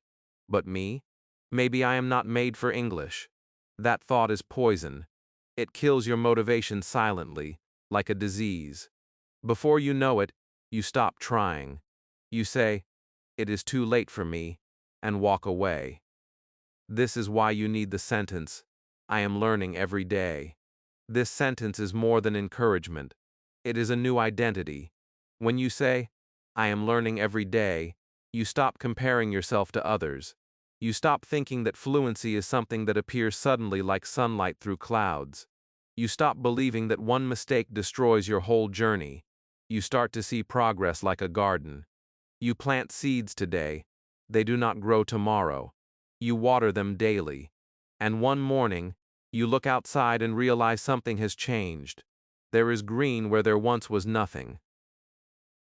But me? Maybe I am not made for English. That thought is poison. It kills your motivation silently, like a disease. Before you know it, you stop trying. You say, "It is too late for me," and walk away. This is why you need the sentence, "I am learning every day." This sentence is more than encouragement. It is a new identity. When you say, "I am learning every day," you stop comparing yourself to others. You stop thinking that fluency is something that appears suddenly like sunlight through clouds. You stop believing that one mistake destroys your whole journey. You start to see progress like a garden. You plant seeds today. They do not grow tomorrow. You water them daily. And one morning, you look outside and realize something has changed. There is green where there once was nothing.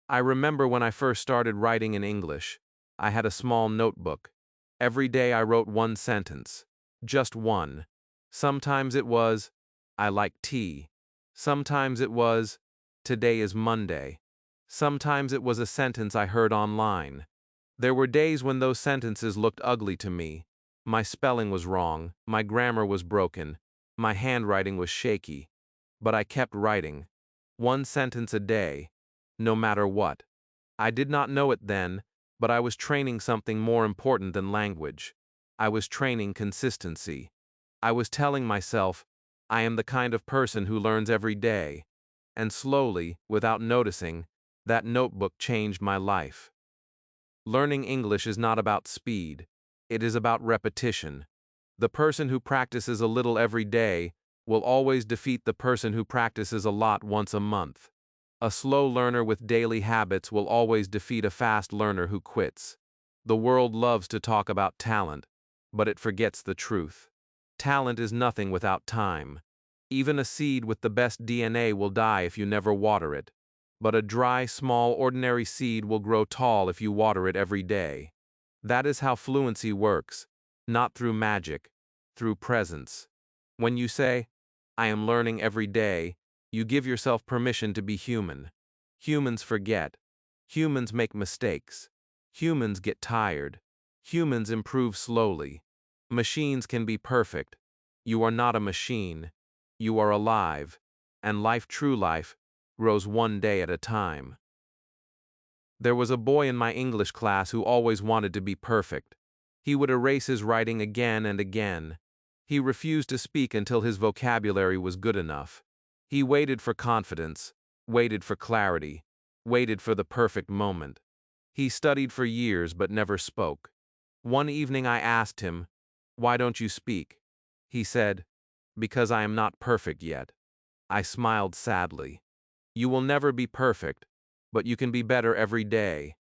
I remember when I first started writing in English. I had a small notebook. Every day I wrote one sentence. Just one. Sometimes it was, "I like tea." Sometimes it was, "Today is Monday." Sometimes it was a sentence I heard online. There were days when those sentences looked ugly to me. My spelling was wrong, my grammar was broken, my handwriting was shaky. But I kept writing. One sentence a day, no matter what. I did not know it then, but I was training something more important than language. I was training consistency. I was telling myself, I am the kind of person who learns every day. And slowly, without noticing, that notebook changed my life. Learning English is not about speed. It is about repetition. The person who practices a little every day will always defeat the person who practices a lot once a month. A slow learner with daily habits will always defeat a fast learner who quits. The world loves to talk about talent, but it forgets the truth. Talent is nothing without time. Even a seed with the best DNA will die if you never water it. But a dry, small, ordinary seed will grow tall if you water it every day. That is how fluency works, not through magic, through presence. When you say, "I am learning every day," you give yourself permission to be human. Humans forget. Humans make mistakes. Humans get tired. Humans improve slowly. Machines can be perfect. You are not a machine. You are alive. And life, true life, grows one day at a time. There was a boy in my English class who always wanted to be perfect. He would erase his writing again and again. He refused to speak until his vocabulary was good enough. He waited for confidence, waited for clarity, waited for the perfect moment. He studied for years but never spoke. One evening I asked him, "Why don't you speak?" He said, "Because I am not perfect yet." I smiled sadly. "You will never be perfect, but you can be better every day.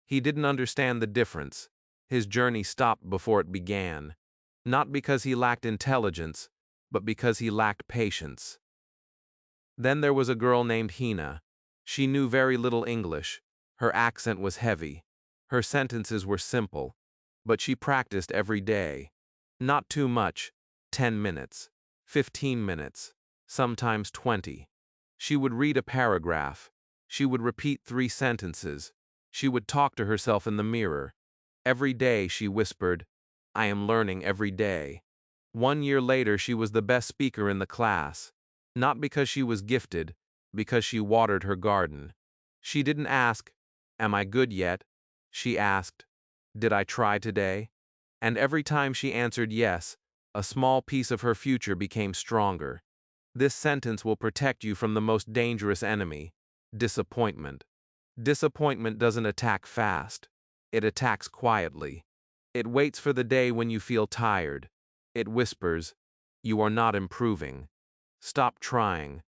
He didn't understand the difference. His journey stopped before it began. Not because he lacked intelligence, but because he lacked patience. Then there was a girl named Hina. She knew very little English. Her accent was heavy. Her sentences were simple. But she practiced every day. Not too much, 10 minutes, 15 minutes, sometimes 20. She would read a paragraph. She would repeat 3 sentences. She would talk to herself in the mirror. Every day she whispered, "I am learning every day." 1 year later she was the best speaker in the class. Not because she was gifted, because she watered her garden. She didn't ask, "Am I good yet?" She asked, "Did I try today?" And every time she answered yes, a small piece of her future became stronger. This sentence will protect you from the most dangerous enemy: disappointment. Disappointment doesn't attack fast. It attacks quietly. It waits for the day when you feel tired. It whispers, "You are not improving. Stop trying."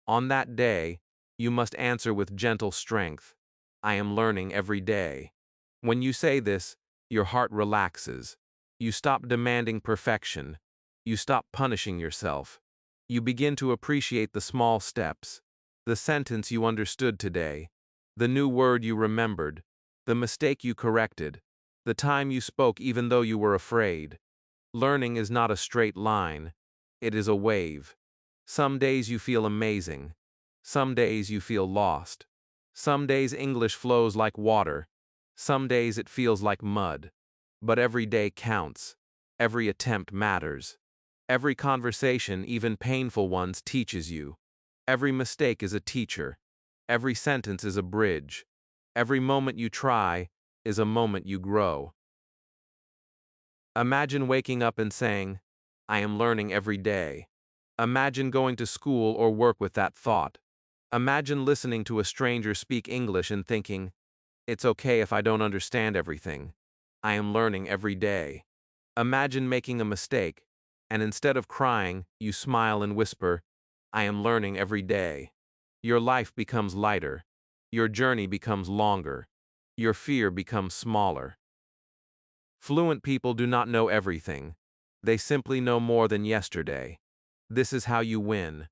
On that day, you must answer with gentle strength, "I am learning every day." When you say this, your heart relaxes. You stop demanding perfection. You stop punishing yourself. You begin to appreciate the small steps, the sentence you understood today, the new word you remembered, the mistake you corrected, the time you spoke even though you were afraid. Learning is not a straight line. It is a wave. Some days you feel amazing. Some days you feel lost. Some days English flows like water. Some days it feels like mud. But every day counts. Every attempt matters. Every conversation, even painful ones, teaches you. Every mistake is a teacher. Every sentence is a bridge. Every moment you try is a moment you grow. Imagine waking up and saying, "I am learning every day." Imagine going to school or work with that thought. Imagine listening to a stranger speak English and thinking, "It's okay if I don't understand everything. I am learning every day." Imagine making a mistake, and instead of crying, you smile and whisper, "I am learning every day." Your life becomes lighter. Your journey becomes longer. Your fear becomes smaller. Fluent people do not know everything. They simply know more than yesterday. This is how you win.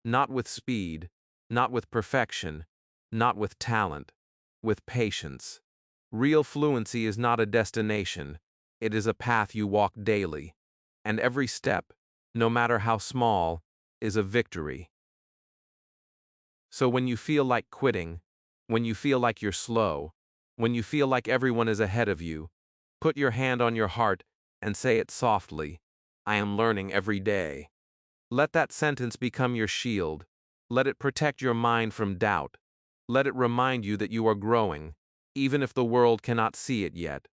Not with speed, not with perfection, not with talent, with patience. Real fluency is not a destination. It is a path you walk daily. And every step, no matter how small, is a victory. So when you feel like quitting, when you feel like you're slow, when you feel like everyone is ahead of you, put your hand on your heart and say it softly, "I am learning every day." Let that sentence become your shield. Let it protect your mind from doubt. Let it remind you that you are growing, even if the world cannot see it yet.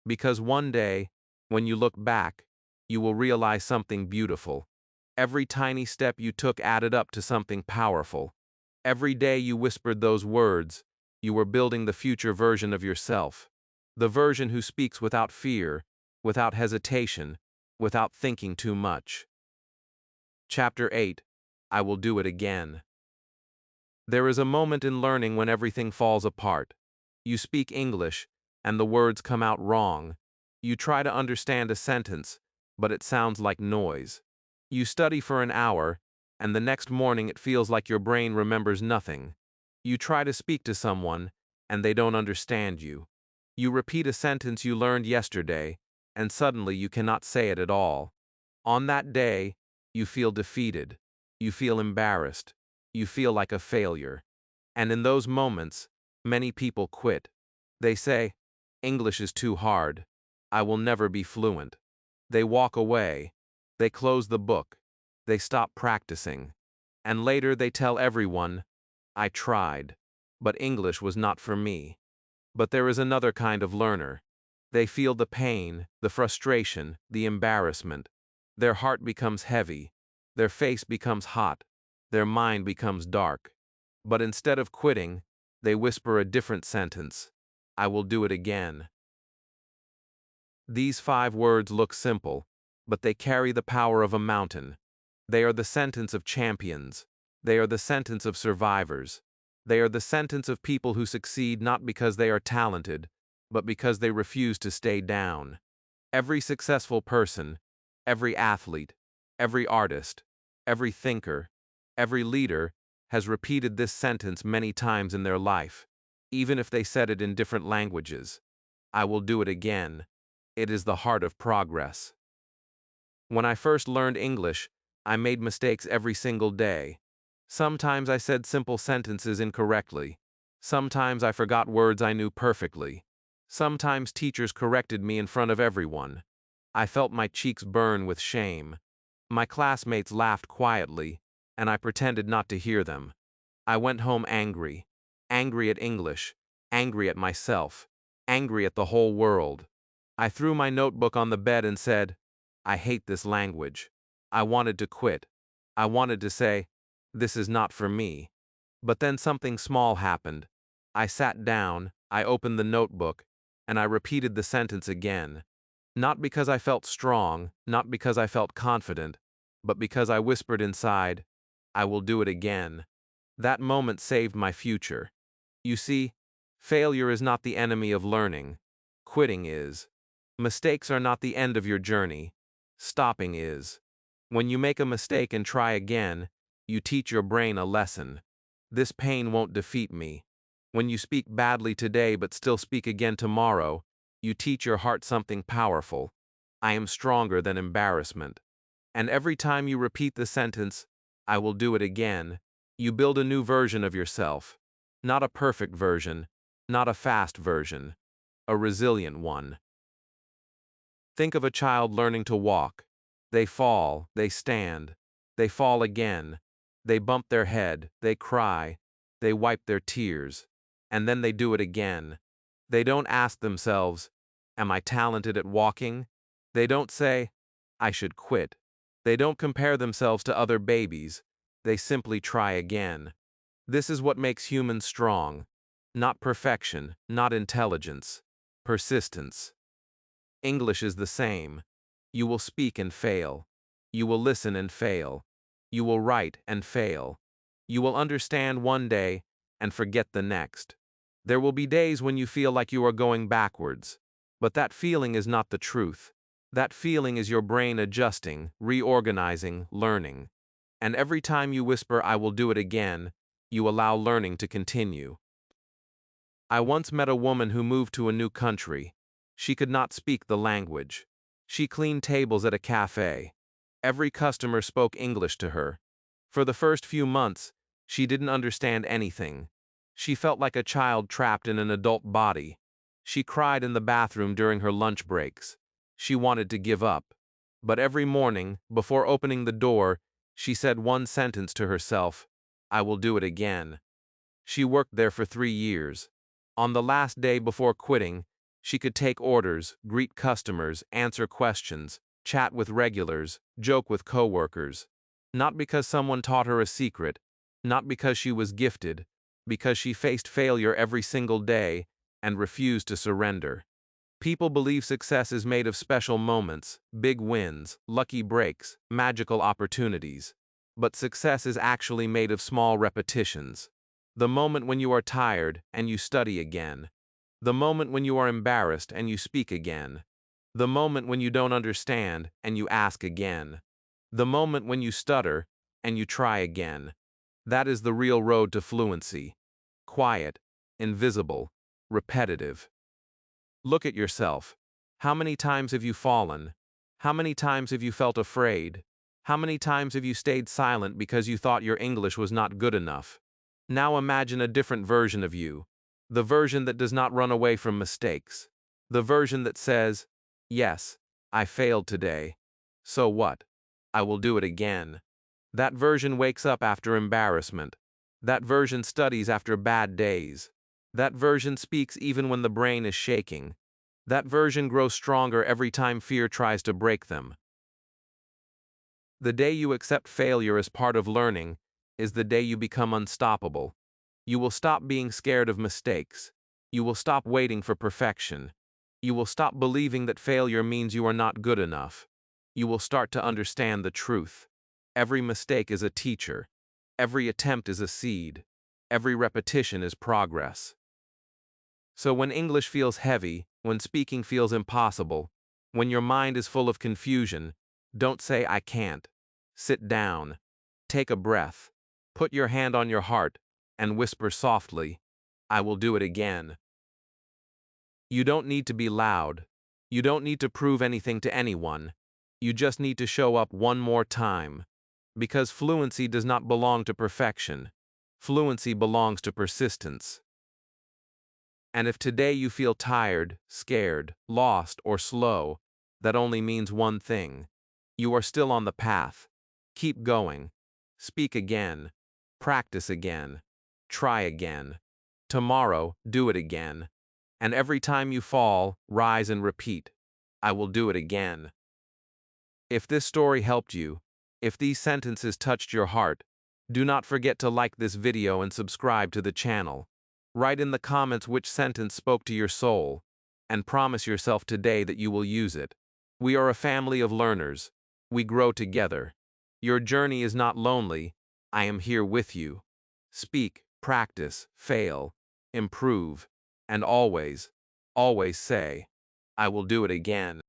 Because one day, when you look back, you will realize something beautiful. Every tiny step you took added up to something powerful. Every day you whispered those words, you were building the future version of yourself. The version who speaks without fear, without hesitation, without thinking too much. Chapter 8. I will do it again. There is a moment in learning when everything falls apart. You speak English, and the words come out wrong. You try to understand a sentence, but it sounds like noise. You study for an hour, and the next morning it feels like your brain remembers nothing. You try to speak to someone, and they don't understand you. You repeat a sentence you learned yesterday, and suddenly you cannot say it at all. On that day, you feel defeated. You feel embarrassed. You feel like a failure. And in those moments, many people quit. They say, "English is too hard. I will never be fluent." They walk away. They close the book. They stop practicing. And later they tell everyone, "I tried, but English was not for me." But there is another kind of learner. They feel the pain, the frustration, the embarrassment. Their heart becomes heavy. Their face becomes hot. Their mind becomes dark. But instead of quitting, they whisper a different sentence: "I will do it again." These 5 words look simple, but they carry the power of a mountain. They are the sentence of champions. They are the sentence of survivors. They are the sentence of people who succeed not because they are talented, but because they refuse to stay down. Every successful person, every athlete, every artist, every thinker, every leader has repeated this sentence many times in their life, even if they said it in different languages. I will do it again. It is the heart of progress. When I first learned English, I made mistakes every single day. Sometimes I said simple sentences incorrectly. Sometimes I forgot words I knew perfectly. Sometimes teachers corrected me in front of everyone. I felt my cheeks burn with shame. My classmates laughed quietly, and I pretended not to hear them. I went home angry. Angry at English. Angry at myself. Angry at the whole world. I threw my notebook on the bed and said, I hate this language. I wanted to quit. I wanted to say, this is not for me. But then something small happened. I sat down, I opened the notebook, and I repeated the sentence again. Not because I felt strong, not because I felt confident, but because I whispered inside, I will do it again. That moment saved my future. You see, failure is not the enemy of learning. Quitting is. Mistakes are not the end of your journey. Stopping is. When you make a mistake and try again, you teach your brain a lesson. This pain won't defeat me. When you speak badly today but still speak again tomorrow, you teach your heart something powerful. I am stronger than embarrassment. And every time you repeat the sentence, I will do it again, you build a new version of yourself. Not a perfect version, not a fast version, a resilient one. Think of a child learning to walk. They fall, they stand, they fall again, they bump their head, they cry, they wipe their tears, and then they do it again. They don't ask themselves, am I talented at walking? They don't say, I should quit. They don't compare themselves to other babies. They simply try again. This is what makes humans strong. Not perfection, not intelligence. Persistence. English is the same. You will speak and fail. You will listen and fail. You will write and fail. You will understand one day and forget the next. There will be days when you feel like you are going backwards. But that feeling is not the truth. That feeling is your brain adjusting, reorganizing, learning. And every time you whisper, I will do it again, you allow learning to continue. I once met a woman who moved to a new country. She could not speak the language. She cleaned tables at a cafe. Every customer spoke English to her. For the first few months, she didn't understand anything. She felt like a child trapped in an adult body. She cried in the bathroom during her lunch breaks. She wanted to give up. But every morning, before opening the door, she said one sentence to herself, I will do it again. She worked there for 3 years. On the last day before quitting, she could take orders, greet customers, answer questions, chat with regulars, joke with coworkers. Not because someone taught her a secret, not because she was gifted, because she faced failure every single day and refused to surrender. People believe success is made of special moments, big wins, lucky breaks, magical opportunities. But success is actually made of small repetitions. The moment when you are tired and you study again. The moment when you are embarrassed and you speak again. The moment when you don't understand and you ask again. The moment when you stutter and you try again. That is the real road to fluency. Quiet, invisible, repetitive. Look at yourself. How many times have you fallen? How many times have you felt afraid? How many times have you stayed silent because you thought your English was not good enough? Now imagine a different version of you. The version that does not run away from mistakes. The version that says, yes, I failed today. So what? I will do it again. That version wakes up after embarrassment. That version studies after bad days. That version speaks even when the brain is shaking. That version grows stronger every time fear tries to break them. The day you accept failure as part of learning is the day you become unstoppable. You will stop being scared of mistakes. You will stop waiting for perfection. You will stop believing that failure means you are not good enough. You will start to understand the truth. Every mistake is a teacher. Every attempt is a seed. Every repetition is progress. So when English feels heavy, when speaking feels impossible, when your mind is full of confusion, don't say I can't. Sit down. Take a breath. Put your hand on your heart and whisper softly, I will do it again. You don't need to be loud. You don't need to prove anything to anyone. You just need to show up one more time. Because fluency does not belong to perfection. Fluency belongs to persistence. And if today you feel tired, scared, lost, or slow, that only means one thing. You are still on the path. Keep going. Speak again. Practice again. Try again. Tomorrow, do it again. And every time you fall, rise and repeat. I will do it again. If this story helped you, if these sentences touched your heart, do not forget to like this video and subscribe to the channel. Write in the comments which sentence spoke to your soul, and promise yourself today that you will use it. We are a family of learners. We grow together. Your journey is not lonely. I am here with you. Speak, practice, fail, improve, and always, always say, I will do it again.